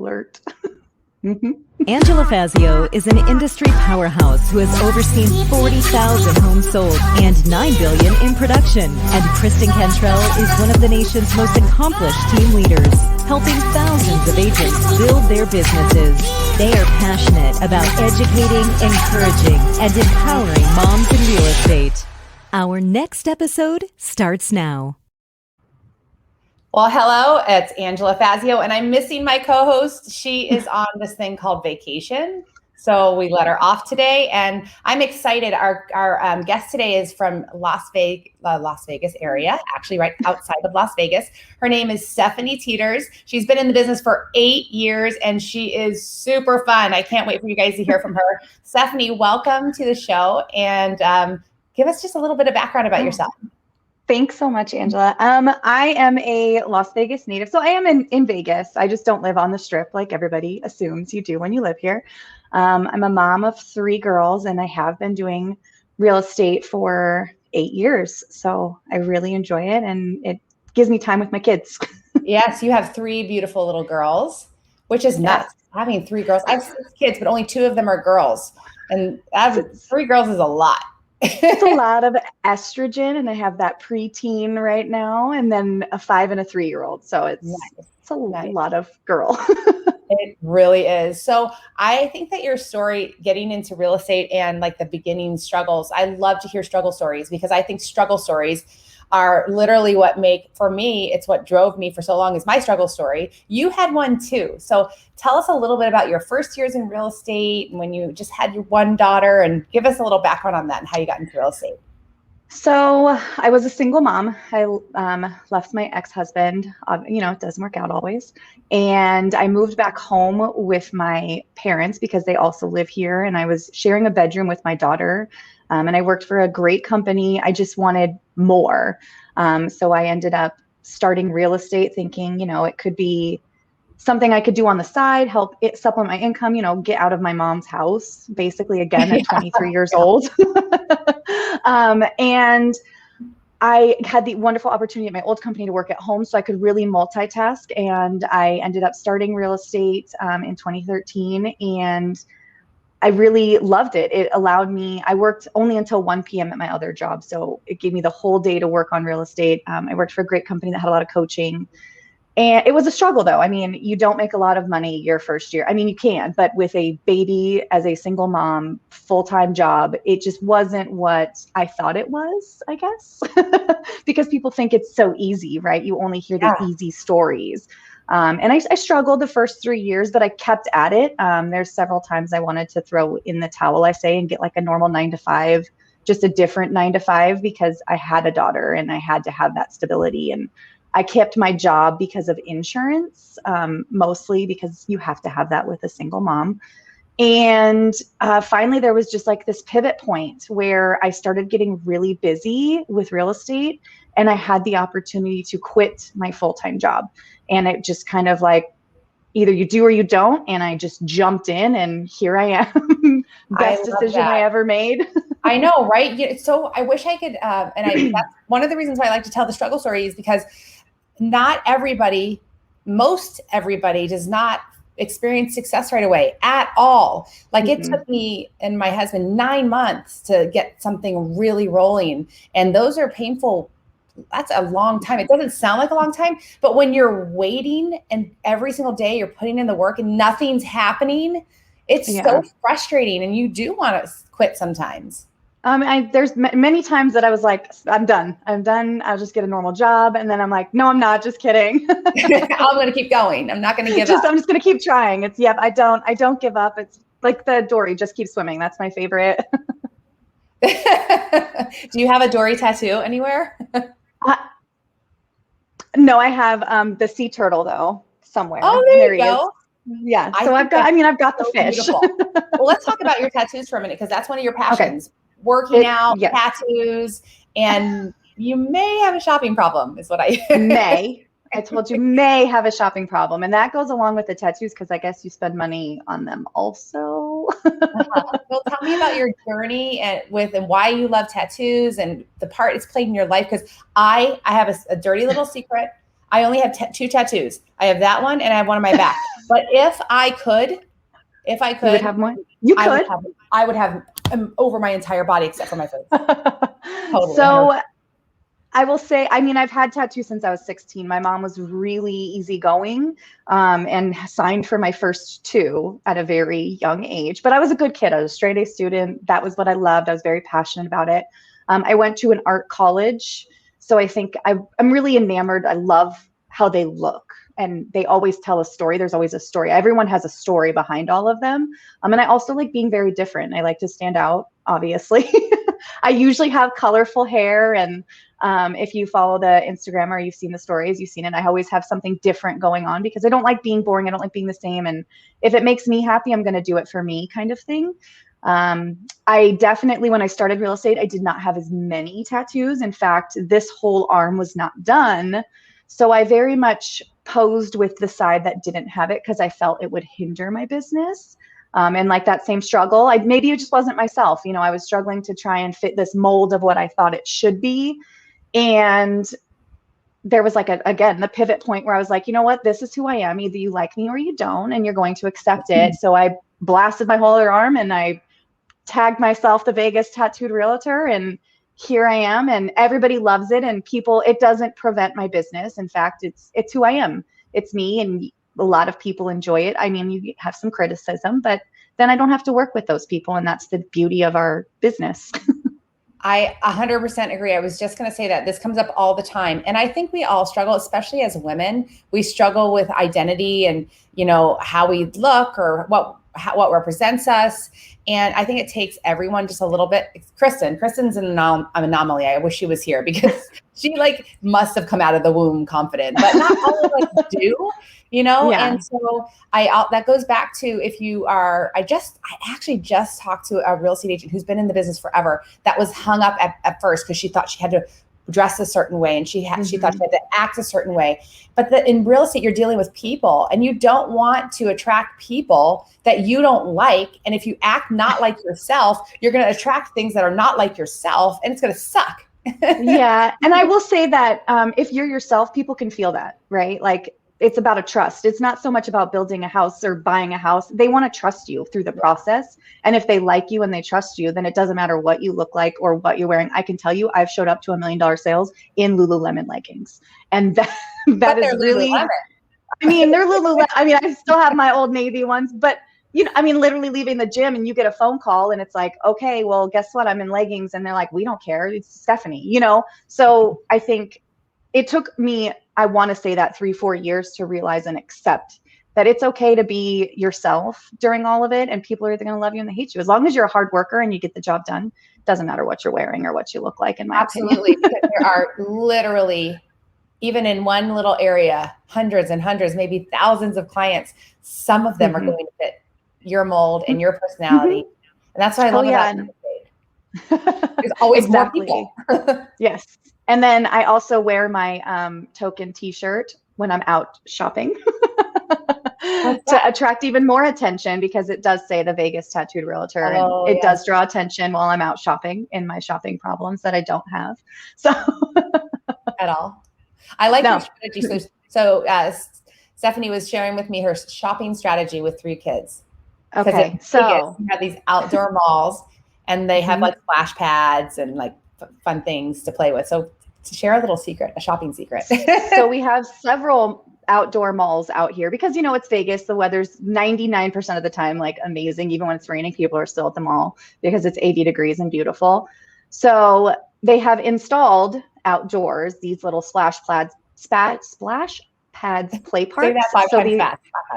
alert. Angela Fazio is an industry powerhouse who has overseen 40,000 homes sold and $9 billion in production. And Kristen Cantrell is one of the nation's most accomplished team leaders, helping thousands of agents build their businesses. They are passionate about educating, encouraging, and empowering moms in real estate. Our next episode starts now. Well, hello, it's Angela Fazio, and I'm missing my co-host. She is on this thing called vacation, so we let her off today, and I'm excited. Our guest today is from Las Vegas area, actually right outside of Las Vegas. Her name is Stephanie Teeters. She's been in the business for 8 years, and she is super fun. I can't wait for you guys to hear from her. Stephanie, welcome to the show, and give us just a little bit of background about yourself. Thanks so much, Angela. I am a Las Vegas native. So I am in Vegas. I just don't live on the Strip like everybody assumes you do when you live here. I'm a mom of 3 girls, and I have been doing real estate for 8 years. So I really enjoy it, and it gives me time with my kids. Yes, you have 3 beautiful little girls, which is nuts. Having 3 girls. I have 6 kids, but only 2 of them are girls. And 3 girls is a lot. It's a lot of estrogen, and I have that preteen right now, and then a 5 and a 3-year-old. So it's a lot of girl. It really is. So I think that your story getting into real estate and like the beginning struggles, I love to hear struggle stories, because I think struggle stories are literally what for me, it's what drove me for so long is my struggle story. You had one too. So tell us a little bit about your first years in real estate and when you just had your one daughter, and give us a little background on that and how you got into real estate. So I was a single mom. I left my ex-husband. It doesn't work out always. And I moved back home with my parents because they also live here. And I was sharing a bedroom with my daughter. And I worked for a great company. I just wanted more. So I ended up starting real estate thinking, it could be something I could do on the side, help it supplement my income, get out of my mom's house, basically again at 23 years old. And I had the wonderful opportunity at my old company to work at home, so I could really multitask. And I ended up starting real estate in 2013, and I really loved it. It allowed me, I worked only until 1 p.m. at my other job. So it gave me the whole day to work on real estate. I worked for a great company that had a lot of coaching. And it was a struggle though. I mean, you don't make a lot of money your first year. I mean, you can, but with a baby as a single mom, full-time job, it just wasn't what I thought it was, I guess, because people think it's so easy, right? You only hear the easy stories. And I struggled the first 3 years, but I kept at it. There's several times I wanted to throw in the towel, I say, and get like a normal 9-to-5, just a different 9-to-5, because I had a daughter and I had to have that stability. And I kept my job because of insurance, mostly because you have to have that with a single mom. And finally, there was just like this pivot point where I started getting really busy with real estate, and I had the opportunity to quit my full-time job. And it just kind of like, either you do or you don't. And I just jumped in, and here I am. Best decision I ever made. I know, right? So I wish I could, that's one of the reasons why I like to tell the struggle story, is because not everybody, most everybody does not experience success right away at all. Like it took me and my husband 9 months to get something really rolling. And those are painful. That's a long time. It doesn't sound like a long time, but when you're waiting and every single day you're putting in the work and nothing's happening, it's so frustrating, and you do want to quit sometimes. There's many times that I was like, I'm done. I'll just get a normal job. And then I'm like, no, I'm not, just kidding. I'm going to keep going. I'm not going to give up. I'm just going to keep trying. I don't give up. It's like the Dory, just keep swimming. That's my favorite. Do you have a Dory tattoo anywhere? No, I have the sea turtle though, somewhere. Oh, there you go. Yeah. So I've got the fish. Well, let's talk about your tattoos for a minute, because that's one of your passions. Okay. Working out, tattoos, and you may have a shopping problem, is what I told you may have a shopping problem. And that goes along with the tattoos, because I guess you spend money on them also. Well, tell me about your journey and why you love tattoos and the part it's played in your life. Because I have a dirty little secret. I only have 2 tattoos. I have that one, and I have one on my back. But if I could, you would have more. You could. I would have over my entire body except for my face. Totally. So I will say, I mean, I've had tattoos since I was 16. My mom was really easygoing and signed for my first 2 at a very young age. But I was a good kid. I was a straight A student. That was what I loved. I was very passionate about it. I went to an art college. So I think I'm really enamored. I love how they look. And they always tell a story. There's always a story. Everyone has a story behind all of them. And I also like being very different. I like to stand out, obviously. I usually have colorful hair. And if you follow the Instagram or you've seen the stories, you've seen it. I always have something different going on because I don't like being boring. I don't like being the same. And if it makes me happy, I'm going to do it for me kind of thing. I definitely, when I started real estate, I did not have as many tattoos. In fact, this whole arm was not done. So I very much posed with the side that didn't have it because I felt it would hinder my business. And like that same struggle, maybe it just wasn't myself. You know, I was struggling to try and fit this mold of what I thought it should be. And there was like, again, the pivot point where I was like, you know what, this is who I am. Either you like me or you don't, and you're going to accept it. So I blasted my whole other arm and I tagged myself the Vegas tattooed realtor, and here I am, and everybody loves it. And people, it doesn't prevent my business. In fact, it's who I am. It's me, and a lot of people enjoy it. I mean, you have some criticism, but then I don't have to work with those people. And that's the beauty of our business. I 100% agree. I was just going to say that this comes up all the time. And I think we all struggle, especially as women, we struggle with identity and, you know, how we look or what represents us. And I think it takes everyone just a little bit. Kristen's an anomaly. I wish she was here because she like must have come out of the womb confident, but not all of us do, you know? Yeah. And so that goes back to if you are, I actually just talked to a real estate agent who's been in the business forever that was hung up at first because she thought she had to dress a certain way and she thought she had to act a certain way. But in real estate, you're dealing with people and you don't want to attract people that you don't like. And if you act not like yourself, you're going to attract things that are not like yourself and it's going to suck. Yeah. And I will say that if you're yourself, people can feel that, right? Like it's about a trust. It's not so much about building a house or buying a house. They want to trust you through the process. And if they like you and they trust you, then it doesn't matter what you look like or what you're wearing. I can tell you, I've showed up to $1 million sales in Lululemon leggings. And that is really, Lululemon. I mean, they're Lululemon. I mean, I still have my Old Navy ones, but you know, I mean, literally leaving the gym and you get a phone call and it's like, okay, well, guess what? I'm in leggings. And they're like, we don't care. It's Stephanie, you know? So I think it took me, I want to say that 3-4 years to realize and accept that it's okay to be yourself during all of it. And people are either going to love you and they hate you. As long as you're a hard worker and you get the job done, it doesn't matter what you're wearing or what you look like, in my opinion. Because there are literally, even in one little area, hundreds and hundreds, maybe thousands of clients. Some of them are going to fit your mold and your personality. And that's what I love about real estate. There's always more people. Yes. And then I also wear my token t-shirt when I'm out shopping to attract even more attention because it does say the Vegas Tattooed Realtor. And it does draw attention while I'm out shopping in my shopping problems that I don't have. So at all. I like your strategy. So Stephanie was sharing with me her shopping strategy with 3 kids. Okay. So you have these outdoor malls and they have like splash pads and like fun things to play with. So to share a little secret, a shopping secret. So we have several outdoor malls out here because, you know, it's Vegas. The weather's 99% of the time, like amazing. Even when it's raining, people are still at the mall because it's 80 degrees and beautiful. So they have installed outdoors these little splash pads, play parks.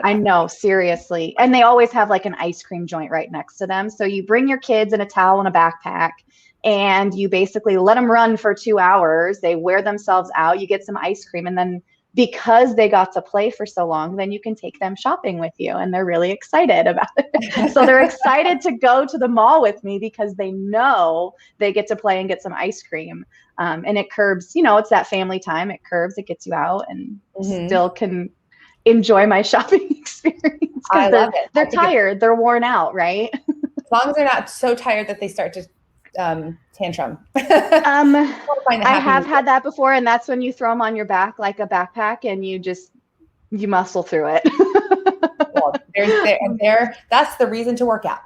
I know, seriously. And they always have like an ice cream joint right next to them. So you bring your kids in a towel and a backpack and you basically let them run for 2 hours. They wear themselves out. You get some ice cream. And then because they got to play for so long, then you can take them shopping with you. And they're really excited about it. So they're excited to go to the mall with me because they know they get to play and get some ice cream. And it curbs, you know, it's that family time. It curbs, it gets you out and still can enjoy my shopping experience. I love it. They're tired. They're worn out, right? As long as they're not so tired that they start to tantrum. I have had that before, and that's when you throw them on your back like a backpack and you muscle through it. That's the reason to work out.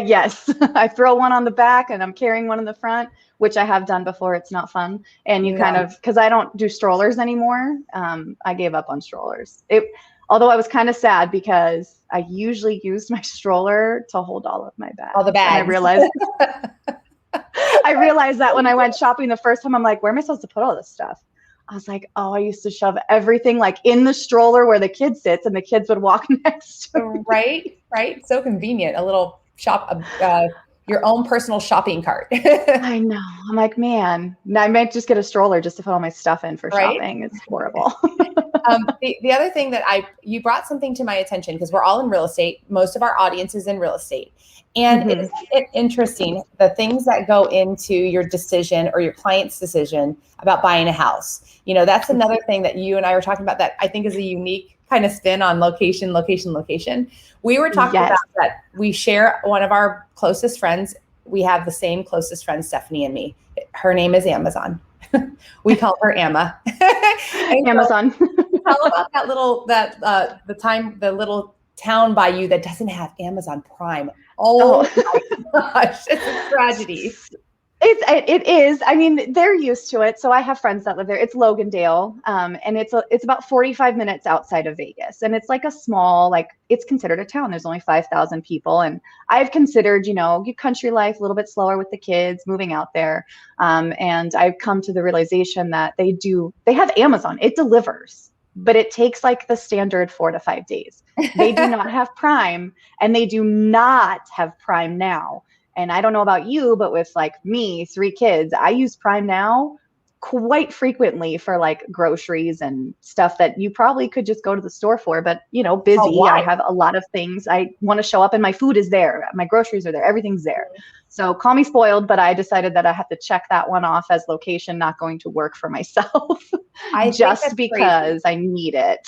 Yes, I throw one on the back and I'm carrying one in the front, which I have done before. It's not fun. And you kind of, because I don't do strollers anymore, I gave up on strollers. Although I was kind of sad because I usually used my stroller to hold all of my bags. All the bags. And I realized that when I went shopping the first time, I'm like, where am I supposed to put all this stuff? I was like, oh, I used to shove everything like in the stroller where the kid sits and the kids would walk next to me. Right. So convenient. A little shop, your own personal shopping cart. I know. I'm like, man, I might just get a stroller just to put all my stuff in for shopping. It's horrible. The other thing that you brought something to my attention, because we're all in real estate. Most of our audience is in real estate. And isn't it interesting, the things that go into your decision or your client's decision about buying a house? You know, that's another thing that you and I were talking about that I think is a unique kind of spin on location. We were talking about that we share one of our closest friends. We have the same closest friend, Stephanie and me. Her name is Amazon. We call her Amma. Amazon. Tell about the little town by you that doesn't have Amazon Prime. Oh my gosh, it's a tragedy. It is. I mean, they're used to it. So I have friends that live there. It's Logandale, and it's about 45 minutes outside of Vegas, and it's like a small, it's considered a town. There's only 5,000 people, and I've considered, country life a little bit slower with the kids moving out there, and I've come to the realization that they have Amazon. It delivers, but it takes like the standard 4 to 5 days. They do not have Prime, and they do not have Prime Now. And I don't know about you, but with like me, 3 kids, I use Prime Now quite frequently for like groceries and stuff that you probably could just go to the store for, but busy. Oh, I have a lot of things I want to show up and my food is there. My groceries are there. Everything's there. So call me spoiled, but I decided that I have to check that one off as location not going to work for myself just because I need it.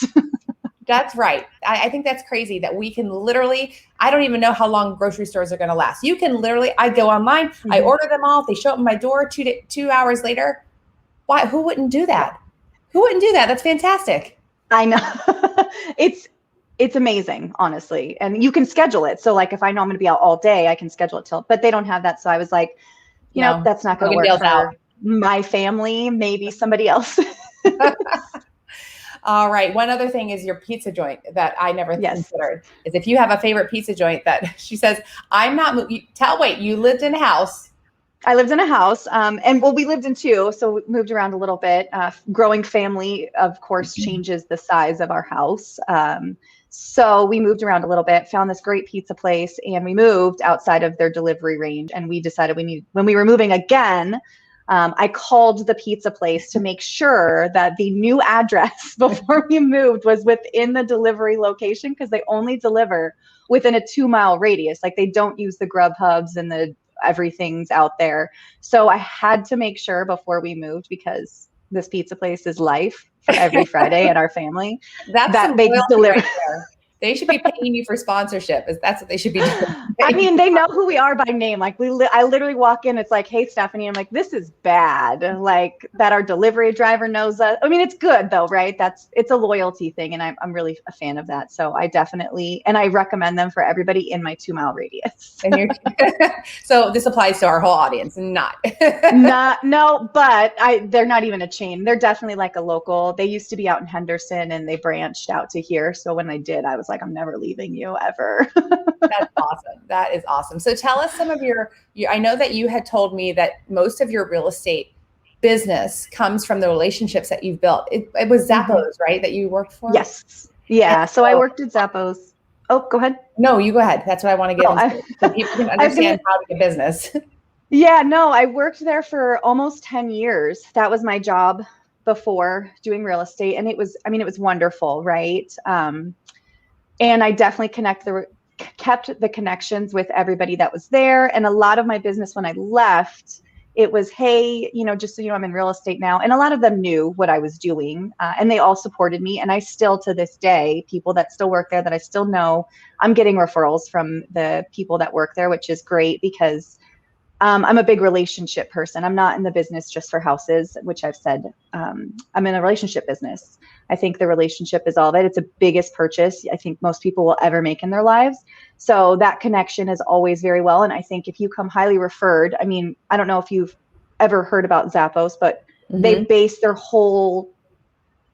That's right. I think that's crazy that we can literally, I don't even know how long grocery stores are going to last. You can literally, I go online, I order them all. They show up at my door 2 hours later. Why? Who wouldn't do that? Who wouldn't do that? That's fantastic. I know. It's amazing, honestly. And you can schedule it. So like if I know I'm going to be out all day, I can schedule it but they don't have that. So I was like, that's not going to work for my family, maybe somebody else. All right. One other thing is your pizza joint that I never considered is if you have a favorite pizza joint that she says, I'm not, you lived in a house. I lived in a house we lived in 2. So we moved around a little bit. Growing family, of course, changes the size of our house. So we moved around a little bit, found this great pizza place, and we moved outside of their delivery range. And we decided when we were moving again, I called the pizza place to make sure that the new address before we moved was within the delivery location, because they only deliver within a 2-mile radius. Like they don't use the Grubhubs and the everything's out there. So I had to make sure before we moved, because this pizza place is life for every Friday at our family. That they deliver. Right there. They should be paying you for sponsorship. That's what they should be doing. I mean, they know who we are by name. Like I literally walk in. It's like, hey, Stephanie. I'm like, this is bad. Like that our delivery driver knows us. I mean, it's good though, right? It's a loyalty thing. And I'm really a fan of that. So I recommend them for everybody in my 2-mile radius. So this applies to our whole audience and no, but they're not even a chain. They're definitely like a local. They used to be out in Henderson and they branched out to here. So when I did, I was like, I'm never leaving you ever. That's awesome. That is awesome. So tell us some of your, I know that you had told me that most of your real estate business comes from the relationships that you've built. It was Zappos, right? That you worked for? Yes. Yeah. So I worked at Zappos. Oh, go ahead. No, you go ahead. That's what I want to get into. So people can understand how to get business. Yeah, no, I worked there for almost 10 years. That was my job before doing real estate. And it was wonderful. Right. And I definitely kept the connections with everybody that was there. And a lot of my business when I left, it was, hey, just so you know, I'm in real estate now. And a lot of them knew what I was doing and they all supported me. And I still, to this day, people that still work there that I still know, I'm getting referrals from the people that work there, which is great because I'm a big relationship person. I'm not in the business just for houses, which I've said. I'm in a relationship business. I think the relationship is all of it. It's the biggest purchase I think most people will ever make in their lives. So that connection is always very well. And I think if you come highly referred, I mean, I don't know if you've ever heard about Zappos, but they base their whole,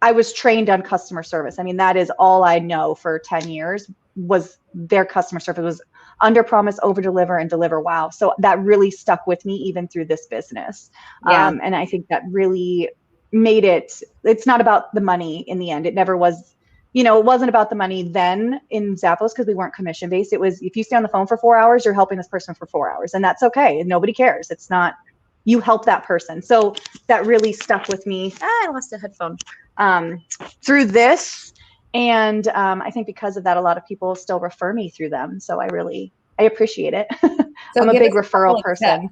I was trained on customer service. I mean, that is all I know for 10 years was their customer service was under promise, over deliver, and deliver wow. So that really stuck with me even through this business. And I think that really made it's not about the money in the end. It never was, it wasn't about the money then in Zappos because we weren't commission based. It was, if you stay on the phone for 4 hours, you're helping this person for 4 hours, and that's okay. And nobody cares. It's not, you help that person. So that really stuck with me. I lost a headphone through this. And I think because of that, a lot of people still refer me through them. So I appreciate it. So I'm a big referral person.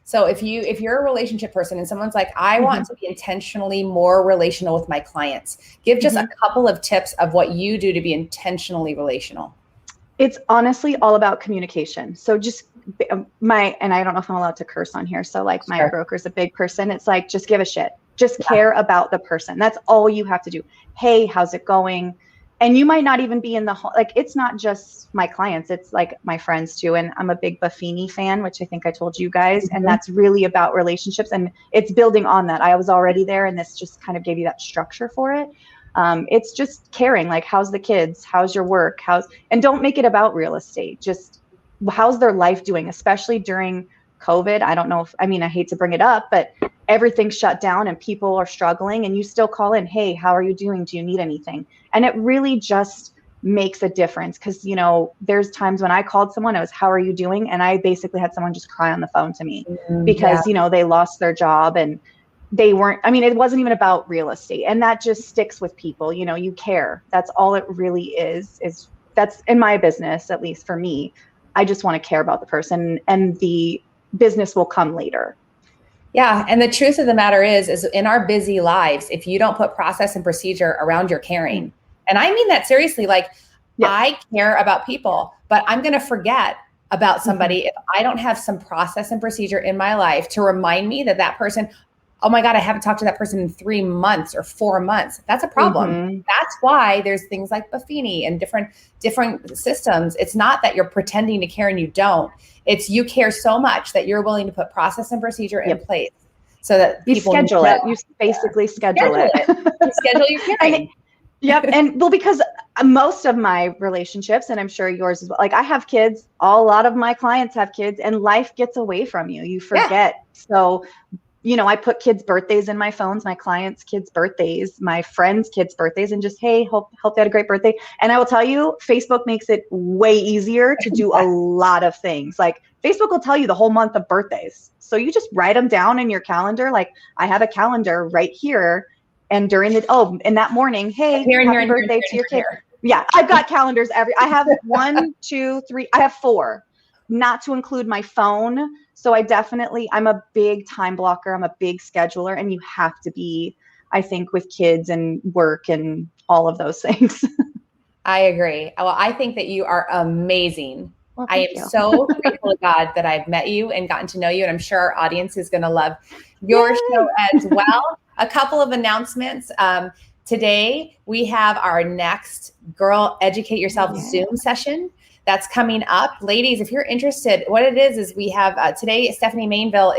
So if you're a relationship person and someone's like, I want to be intentionally more relational with my clients, give just a couple of tips of what you do to be intentionally relational. It's honestly all about communication. So just and I don't know if I'm allowed to curse on here. So like my broker's a big person. It's like, just give a shit. Just care about the person. That's all you have to do. Hey, how's it going? And you might not even be in the whole, like, it's not just my clients, it's like my friends too. And I'm a big Buffini fan, which I think I told you guys, and that's really about relationships, and it's building on that. I was already there, and this just kind of gave you that structure for it. It's just caring, like, how's the kids? How's your work? And don't make it about real estate. Just how's their life doing, especially during COVID. I don't know I hate to bring it up, but everything's shut down and people are struggling, and you still call in, hey, how are you doing? Do you need anything? And it really just makes a difference. Cause there's times when I called someone, I was, how are you doing? And I basically had someone just cry on the phone to me because, they lost their job and they weren't, it wasn't even about real estate, and that just sticks with people. You care. That's all it really is that's in my business, at least for me. I just want to care about the person, and the business will come later. Yeah. And the truth of the matter is in our busy lives, if you don't put process and procedure around your caring, and I mean that seriously, like I care about people, but I'm going to forget about somebody if I don't have some process and procedure in my life to remind me that person, oh my God, I haven't talked to that person in 3 months or 4 months. That's a problem. That's why there's things like Buffini and different systems. It's not that you're pretending to care and you don't. It's you care so much that you're willing to put process and procedure in place so that you schedule it. You basically schedule it. You schedule your caring. And well, because most of my relationships, and I'm sure yours as well, like I have kids, a lot of my clients have kids, and life gets away from you. You forget. So I put kids' birthdays in my phones, my clients' kids' birthdays, my friends' kids' birthdays, and just, hey, hope they had a great birthday. And I will tell you, Facebook makes it way easier to do a lot of things. Like Facebook will tell you the whole month of birthdays. So you just write them down in your calendar. Like I have a calendar right here. And during in that morning, hey, happy birthday to your kid. Yeah, I've got calendars I have 1, 2, 3, I have 4, not to include my phone. So I'm a big time blocker. I'm a big scheduler, and you have to be, I think, with kids and work and all of those things. I agree. Well, I think that you are amazing. Well, I am so grateful to God that I've met you and gotten to know you. And I'm sure our audience is going to love your show as well. A couple of announcements. Today, we have our next Girl Educate Yourself Zoom session. That's coming up. Ladies, if you're interested, what it is we have today, Stephanie Mainville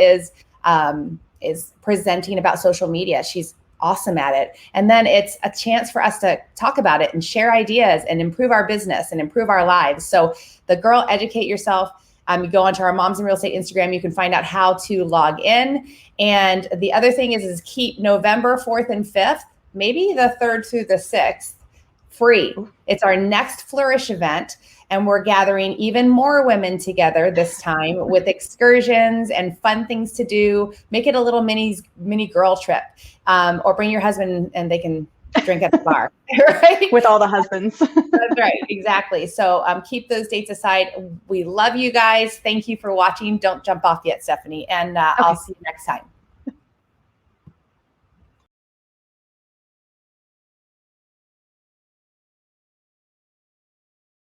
is presenting about social media. She's awesome at it. And then it's a chance for us to talk about it and share ideas and improve our business and improve our lives. So the Girl Educate Yourself, you go onto our Moms in Real Estate Instagram, you can find out how to log in. And the other thing is keep November 4th and 5th, maybe the 3rd through the 6th, free. It's our next Flourish event. And we're gathering even more women together this time with excursions and fun things to do. Make it a little mini girl trip, or bring your husband and they can drink at the bar, right? With all the husbands. That's right, exactly. So keep those dates aside. We love you guys. Thank you for watching. Don't jump off yet, Stephanie. And I'll see you next time.